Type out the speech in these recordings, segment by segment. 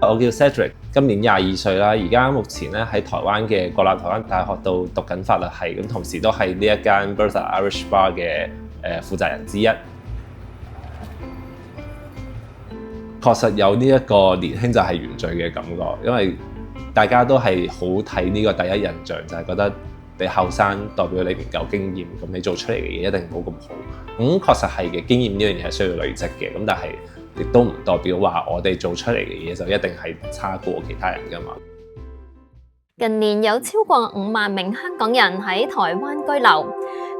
我叫 Cedric， 今年22歲啦，而家目前咧喺台灣嘅國立台灣大學度讀緊法律系，咁同時都係呢一間 Bertha Irish Bar 嘅負責人之一。確實有呢一個年輕就係原罪嘅感覺，因為大家都係好睇呢個第一印象，就係覺得你後生代表你唔夠經驗，咁你做出嚟嘅嘢一定冇咁好。咁確實係嘅，經驗呢樣嘢係需要累積嘅，咁但係亦都唔代表話我哋做出嚟嘅嘢就一定係差過其他人㗎嘛。近年有超過5萬名香港人喺台灣居留，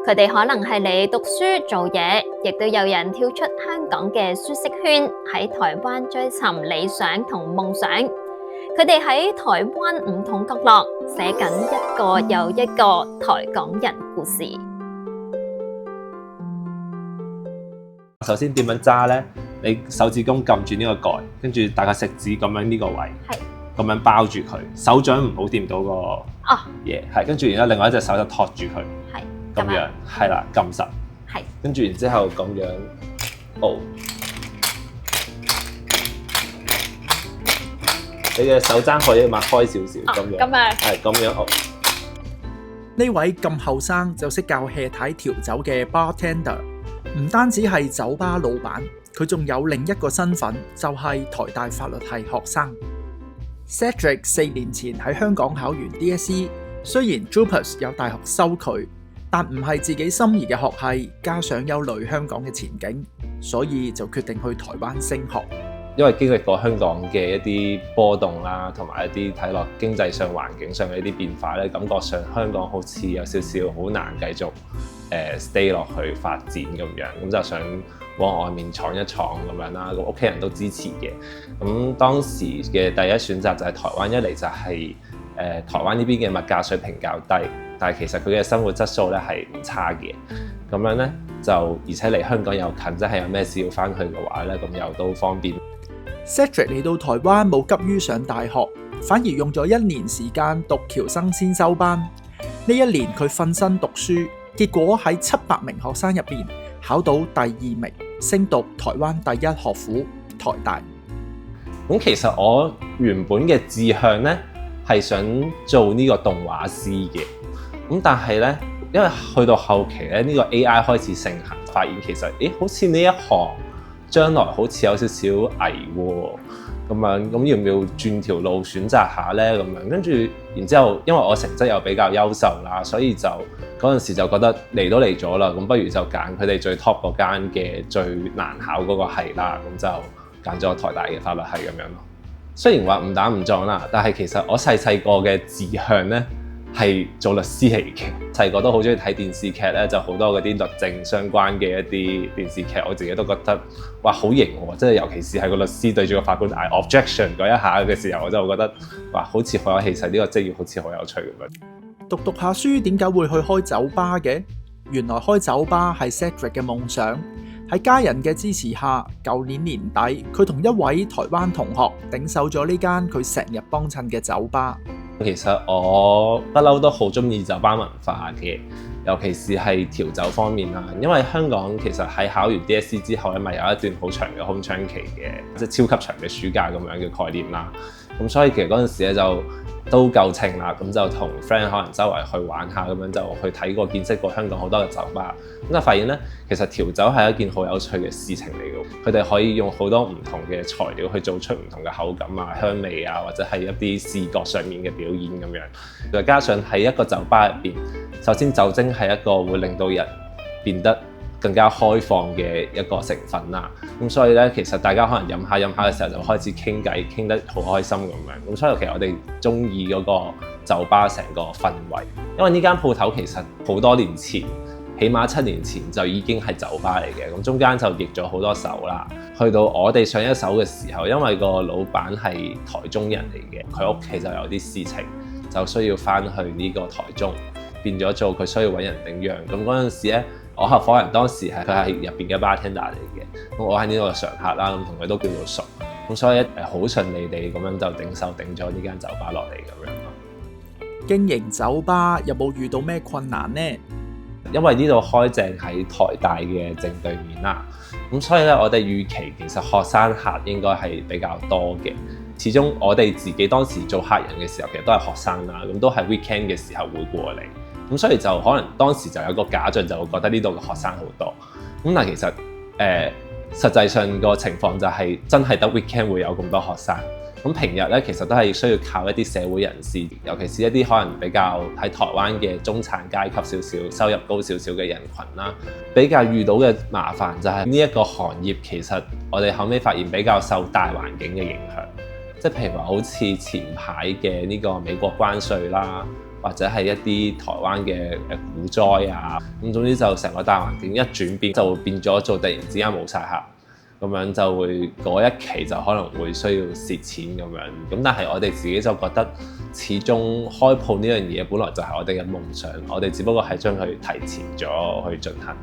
佢哋可能係嚟讀書做嘢，亦都有人跳出香港嘅舒適圈，喺台灣追尋理想同夢想。佢哋喺台灣唔同角落寫緊一個又一個台港人故事。首先點樣揸呢？你手指公撳住呢個蓋，跟住大概食指咁樣呢個位，咁樣包住佢，手掌唔好掂到個嘢，係跟住然後另外一隻手就托住佢，咁樣係啦，撳實，跟住然之後咁樣，你嘅手踭可以擘開少少，咁樣，係咁樣。呢位咁後生就識教 hea 太調酒嘅 bartender， 唔單止係酒吧老闆，佢仲有另一個身份，就係台大法律系學生。Cedric 4年前喺香港考完 DSE， 雖然 JUPAS 有大學收佢，但唔係自己心儀嘅學系，加上憂慮香港嘅前景，所以就決定去台灣升學。因為經歷過香港嘅一啲波動啦，同埋一啲睇落經濟上、環境上嘅一啲變化咧，感覺上香港好似有少少好難繼續stay 落去發展咁樣，咁就想往外面闖一闖咁樣啦。咁屋企人都支持嘅。咁當時嘅第一選擇就係台灣，一嚟就係台灣呢邊嘅物價水平較低，但係其實佢嘅生活質素咧係唔差嘅。咁樣咧就而且離香港又近，即係有咩事要翻去嘅話咧，咁又都方便。Cedric 嚟到台灣冇急於上大學，反而用咗1年時間讀僑生先修班。呢1年佢瞓身讀書，結果喺700名學生入邊考到第2名，升讀台灣第1學府台大。咁其實我原本嘅志向咧係想做呢個動畫師嘅，咁但係咧因為去到後期咧呢個 AI 開始盛行，發現其實好似呢一行將來好似有少少危喎，咁樣咁要唔要轉條路選擇下咧？咁樣跟住，然之後因為我成績又比較優秀啦，所以就嗰陣時就覺得嚟都嚟咗啦，咁不如就揀佢哋最 top 嗰間嘅最難考嗰個系啦，咁就揀咗台大嘅法律系咁樣咯。雖然話誤打誤撞啦，但係其實我細個嘅志向咧係做律師嚟嘅。細個都好中意睇電視劇咧，就好多嗰啲律政相關嘅一啲電視劇，我自己都覺得哇好型喎！即係尤其是係個律師對住個法官嗌 objection 嗰一下嘅時候，我就覺得哇好似好有氣勢，呢個職業好似好有趣咁樣。讀下書點解會去開酒吧嘅？原來開酒吧係 Cedric 嘅夢想。喺家人嘅支持下，舊年年底佢同一位台灣同學頂手咗呢間佢成日幫襯嘅酒吧。其實我不嬲都好中意酒吧文化嘅，尤其是係調酒方面啦。因為香港其實喺考完 DSE 之後咧，咪有一段好長嘅空窗期嘅，即係超級長嘅暑假咁樣嘅概念啦。咁所以其實嗰陣時咧就都夠稱啦，咁就同 friend 可能周圍去玩下，咁樣就去睇過見識過香港好多嘅酒吧，咁就發現咧，其實調酒係一件好有趣嘅事情嚟嘅。佢哋可以用好多唔同嘅材料去做出唔同嘅口感啊、香味啊，或者係一啲視覺上面嘅表演咁樣。再加上喺一個酒吧入邊，首先酒精係一個會令到人變得更加開放嘅一個成分啦，咁所以咧，其實大家可能飲下嘅時候就開始傾偈，傾得好開心咁樣。咁所以其實我哋中意嗰個酒吧成個氛圍，因為呢間鋪頭其實好多年前，起碼7年前就已經係酒吧嚟嘅。咁中間就易咗好多手啦。去到我哋上一手嘅時候，因為個老闆係台中人嚟嘅，佢屋企就有啲事情，就需要翻去呢個台中，變咗做佢需要揾人頂讓。咁嗰陣時咧，我合夥人當時佢係入邊嘅 bartender 嚟嘅，咁我喺呢度常客啦，咁同佢都叫做熟，咁所以好順利地咁樣就頂手頂咗呢間酒吧落嚟咁樣咯。經營酒吧有冇遇到咩困難呢？因為呢度開正喺台大嘅正對面啦，咁所以咧我哋預期其實學生客應該係比較多嘅，始終我哋自己當時做客人嘅時候，其實都係學生啦，咁都係 weekend 嘅時候會過嚟，咁所以就可能當時就有個假象，就會覺得呢度嘅學生好多。咁但係其實實際上個情況就係真係得 weekend 會有咁多學生。咁平日咧，其實都係需要靠一啲社會人士，尤其是一啲可能比較喺台灣嘅中產階級少少、收入高少少嘅人群啦，比較遇到嘅麻煩就係呢一個行業其實我哋後尾發現比較受大環境嘅影響，即係譬如話好似前排嘅呢個美國關稅啦，或者係一啲台灣嘅股災啊，咁總之就成個大環境一轉變，就會變咗做突然之間冇晒客。咁樣就會嗰一期就可能會需要蝕錢咁樣，咁但係我哋自己就覺得始終開鋪呢樣嘢本來就係我哋嘅夢想，我哋只不過係將佢提前咗去進行，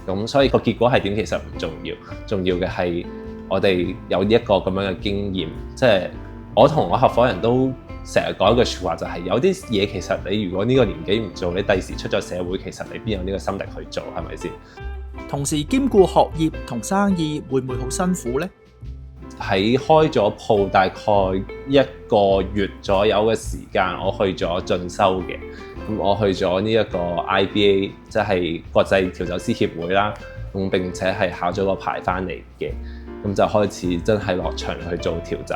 咁所以個結果係點其實唔重要，重要嘅係我哋有呢一個咁樣嘅經驗，即係我同我合夥人都成日講一句説話，就係有啲嘢其實你如果呢個年紀唔做，你第時出咗社會，其實你邊有呢個心力去做，係咪先？同時兼顧學業同生意會唔會好辛苦呢？喺開咗鋪大概1個月左右嘅時間，我去咗進修嘅。咁我去咗呢一個 IBA，即係國際調酒師協會啦。咁並且係考咗個牌翻嚟嘅。咁就開始真係落場去做調酒。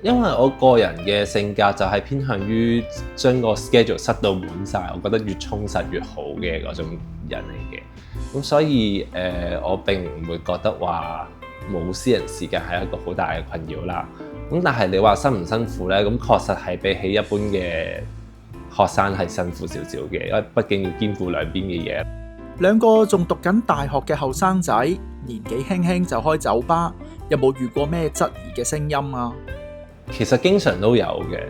因為我個人嘅性格就係偏向於將個 schedule 塞到滿晒，我覺得越充實越好嘅嗰種人嚟嘅。咁所以我並唔會覺得話冇私人時間係一個好大嘅困擾啦。咁但係你話辛唔辛苦呢？咁確實係比起一般嘅學生係辛苦少少嘅，因為畢竟要兼顧兩邊嘅嘢。兩個仲讀緊大學嘅後生仔，年紀輕輕就開酒吧，有冇遇過咩質疑嘅聲音啊？其實經常都有嘅，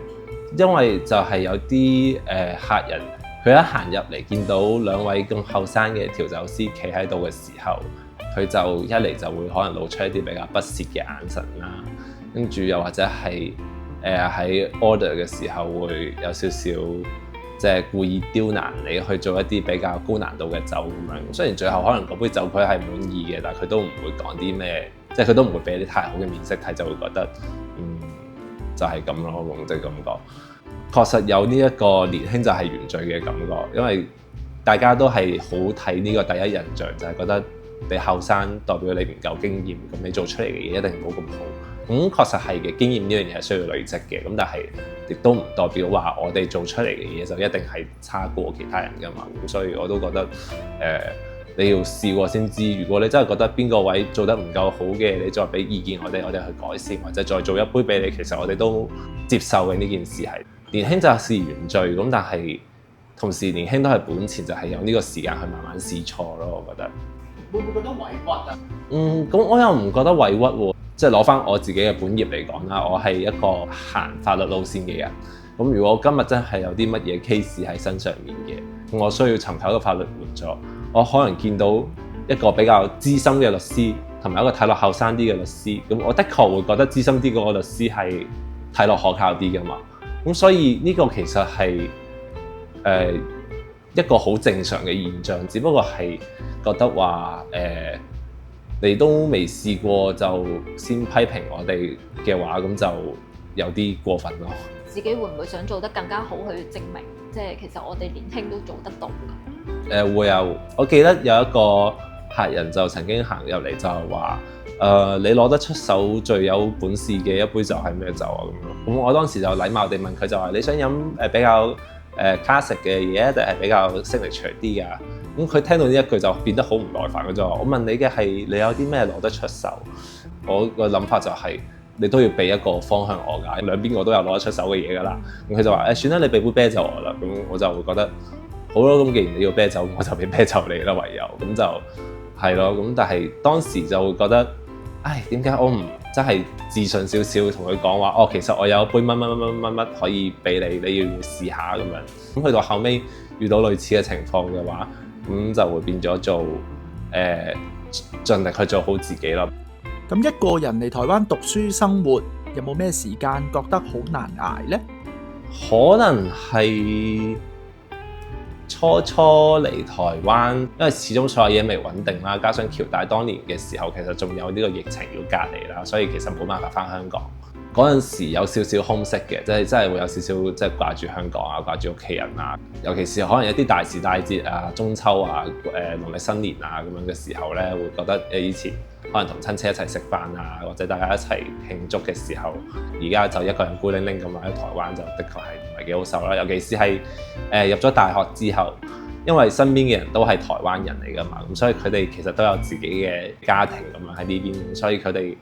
因為就係有啲客人。佢一行入嚟見到兩位咁後生嘅調酒師企喺度嘅時候，佢就一嚟就會可能露出一啲比較不屑嘅眼神啦，跟住又或者係喺 order 嘅時候會有少少即係故意刁難你去做一啲比較高難度嘅酒咁樣。雖然最後可能嗰杯酒佢係滿意嘅，但係佢都唔會講啲咩，即係佢都唔會俾啲太好嘅面色睇，就會覺得就係咁咯，即係咁講。確實有呢一個年輕就係原罪嘅感覺，因為大家都係好睇呢個第一印象，就係覺得你後生代表你唔夠經驗，咁你做出嚟嘅嘢一定冇咁好。咁確實係嘅，經驗呢樣嘢係需要累積嘅，咁但係亦都唔代表話我哋做出嚟嘅嘢就一定係差過其他人㗎嘛。咁所以我都覺得你要試過先知。如果你真係覺得邊個位做得唔夠好嘅，你再俾意見我哋去改善，或者再做一杯俾你，其實我哋都接受嘅。呢件事係年輕就是原罪，咁但係同時年輕都係本錢，就係有呢個時間去慢慢試錯咯。我覺得會唔會覺得委屈啊？咁我又唔覺得委屈喎。即係攞翻我自己嘅本業嚟講啦，我係一個行法律路線嘅人。咁如果今日真係有啲乜嘢 case 喺身上面嘅，我需要尋求一個法律援助，我可能見到一個比較資深嘅律師，同埋一個睇落後生啲嘅律師，咁我的確會覺得資深啲嗰個律師係睇落可靠啲㗎嘛。咁所以呢個其實係一個好正常嘅現象，只不過係覺得話你都未試過就先批評我哋嘅話，咁就有啲過分咯。自己會唔會想做得更加好去證明，即係其實我哋年輕都做得到㗎？會有，我記得有一個客人就曾經行入嚟就係話，你攞得出手最有本事嘅一杯酒係咩酒啊？咁我當時就禮貌地問佢，就話你想飲比較classic 嘅嘢，定係比較 signature 啲㗎？咁佢聽到呢一句就變得好唔耐煩，佢就話：我問你嘅係你有啲咩攞得出手？我個諗法就係你都要俾一個方向我㗎，兩邊我都有攞得出手嘅嘢㗎啦。咁佢就話：算啦，你俾杯啤酒我啦。咁我就會覺得好咯，咁既然你要啤酒，我就俾啤酒你啦，唯有咁就係咯。咁但係當時就會覺得，點解我唔真係自信少少同佢講話？其實我有杯乜可以俾你，你要試下咁樣。咁去到後尾遇到類似嘅情況嘅話，咁就會變咗做盡力去做好自己咯。咁一個人嚟台灣讀書生活，有冇咩時間覺得好難捱呢？可能係初嚟台灣，因為始終所有嘢未穩定啦，加上僑大當年嘅時候其實仲有呢個疫情要隔離啦，所以其實冇辦法返香港。嗰陣時有少少homesick嘅，即係真係會有少少即係掛住香港啊，掛住屋企人啊。尤其是可能有啲大時大節啊，中秋啊、農曆新年啊咁樣嘅時候咧，會覺得以前可能同親戚一齊食飯啊，或者大家一齊慶祝嘅時候，而家就一個人孤零零咁喺台灣，就的確係唔係幾好受啦。尤其是係入咗大學之後，因為身邊嘅人都係台灣人嚟㗎嘛，咁所以佢哋其實都有自己嘅家庭咁樣喺呢邊，所以佢哋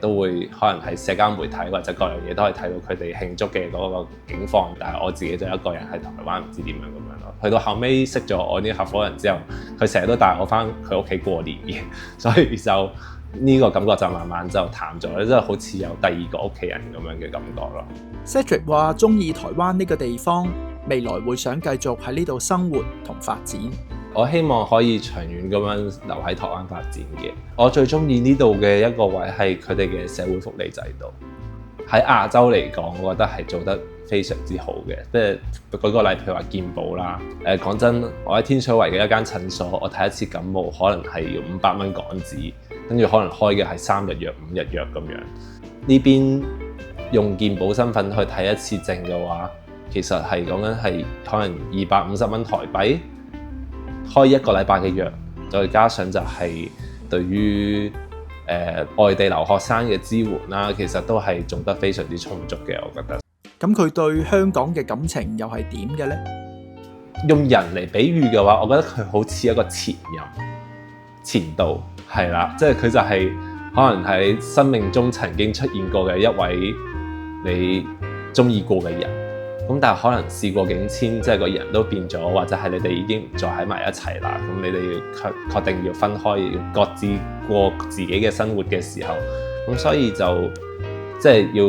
都會可能係社交媒體或者各樣嘢都可以睇到佢哋慶祝嘅嗰個景況，但係我自己就一個人喺台灣，唔知點樣咁樣咯。去到後尾識咗我呢個合夥人之後，佢成日都帶我翻佢屋企過年嘅，所以就呢個感覺就慢慢就淡咗，即係好似有第二個屋企人咁樣嘅感覺咯。Cedric 話中意台灣呢個地方，未來會想繼續喺呢度生活同發展。我希望可以長遠咁樣留喺台灣發展嘅。我最中意呢度嘅一個位係佢哋嘅社會福利制度。喺亞洲嚟講，我覺得係做得非常之好嘅。即係舉個例，譬如話健保啦。講真，我喺天水圍嘅一間診所，我睇一次感冒可能係要500蚊港紙，跟住可能開嘅係3日藥、5日藥咁樣。呢邊用健保身份去睇一次症嘅話，其實係講緊係可能250蚊台幣。開1個禮拜嘅藥，再加上就係對於外地留學生嘅支援啦，其實都係做得非常之充足嘅，我覺得。咁佢對香港嘅感情又係點嘅呢？用人嚟比喻嘅話，我覺得佢好似一個前任、前度，係啦，即係佢就係可能喺生命中曾經出現過嘅一位你中意過嘅人。咁但係可能事過境遷，即係個人都變咗，或者係你哋已經唔再喺埋一齊啦。咁你哋要確定要分開，要各自過自己嘅生活嘅時候，咁所以就即係要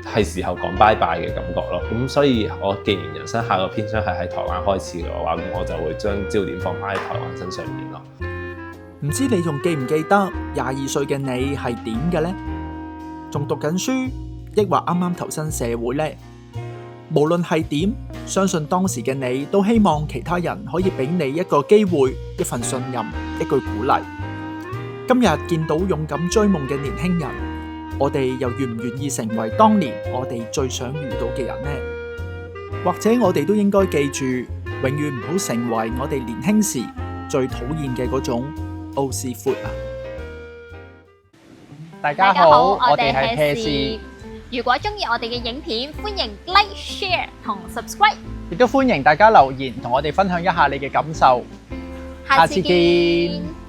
係時候講拜拜嘅感覺咯。咁所以我既然人生下個篇章係喺台灣開始嘅話，咁我就會將焦點放翻喺台灣身上面咯。唔知你仲記唔記得22歲嘅你係點嘅呢？仲讀緊書，抑或啱啱投身社會呢？無論係點，相信當時嘅你都希望其他人可以俾你一個機會、一份信任、一句鼓勵。今日見到勇敢追夢嘅年輕人，我哋又願唔願意成為當年我哋最想遇到嘅人呢？或者我哋都應該記住，永遠唔好成為我哋年輕時最討厭嘅嗰種奧斯闊啊！大家好，我哋係 Hea 士，如果中意我哋嘅影片，歡迎 Like、Share 同 Subscribe。亦都歡迎大家留言同我哋分享一下你嘅感受。下次見。